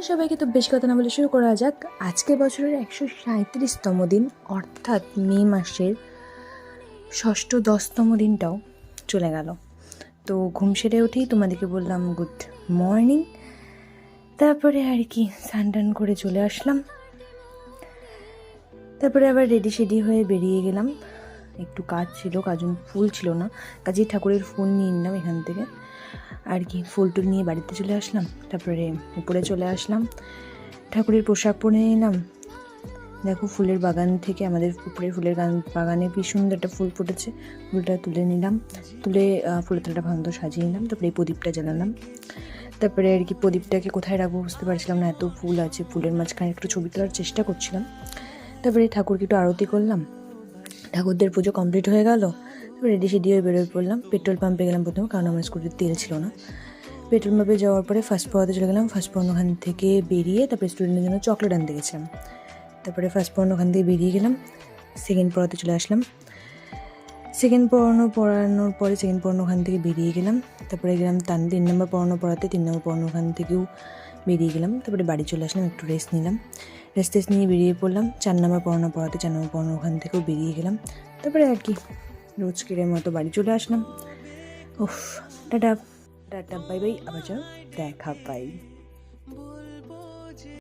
সবাইকে তো বেশি কথা না বলে শুরু করা যাক। আজকে বছরের 137তম দিন, অর্থাৎ মে মাসের 10তম দিনটাও চলে গেল। তো ঘুম সেরে উঠেই তোমাদেরকে বললাম গুড মর্নিং। তারপরে আর কি স্নান করে চলে আসলাম। তারপরে আবার রেডি সেডি হয়ে বেরিয়ে গেলাম। একটু কাজ ছিল, ফুল ছিল না, কাজেই ঠাকুরের ফুল নিয়ে নিলাম এখান থেকে আর কি। ফুল টুল নিয়ে বাড়িতে চলে আসলাম। তারপরে উপরে চলে আসলাম, ঠাকুরের পোশাক পরে নিলাম। দেখো ফুলের বাগান থেকে, আমাদের উপরে ফুলের বাগানে কি সুন্দর একটা ফুল ফুটেছে, ফুলটা তুলে নিলাম। তুলে ফুলের তলাটা ভাঙত সাজিয়ে নিলাম। তারপরে এই প্রদীপটা জ্বালালাম। তারপরে আর কি প্রদীপটাকে কোথায় রাখবো বুঝতে পারছিলাম না, এত ফুল আছে, ফুলের মাঝখানে একটু ছবি তোলার চেষ্টা করছিলাম। তারপরে ঠাকুরকে একটু আরতি করলাম। ঠাকুরদের পুজো কমপ্লিট হয়ে গেল। তারপরে রেডি সেডি হয়ে বেরোয় পড়লাম। পেট্রোল পাম্পে গেলাম প্রথমে, কারণ আমার স্কুটির তেল ছিল না। পেট্রোল পাম্পে যাওয়ার পরে ফার্স্ট পাওয়াতে চলে গেলাম। ফার্স্ট পাওয়ার ওখান থেকে বেরিয়ে তারপরে স্টুডেন্টের জন্য চকলেট আনতে গেছিলাম। তারপরে ফার্স্ট পাওয়ার ওখান থেকে বেরিয়ে গেলাম, সেকেন্ড পড়াতে চলে আসলাম। সেকেন্ড পড়ানোর পরে সেকেন্ড পড়ানো ওখান থেকে বেরিয়ে গেলাম। তারপরে গেলাম 3 নম্বর পড়াতে 3 নম্বর পড়ানো ওখান থেকেও বেরিয়ে গেলাম। তারপরে বাড়ি চলে আসলাম, একটু রেস্ট নিলাম। রেস্ট নিয়ে বেরিয়ে পড়লাম 4 নম্বর পড়াতে 4 নম্বর পড়ানো ওখান থেকেও বেরিয়ে গেলাম। তারপরে আর কি রোজকের মতো বাড়ি চলে আসলাম। টাটা টাটা, বাই বাই, আবার দেখা বাই।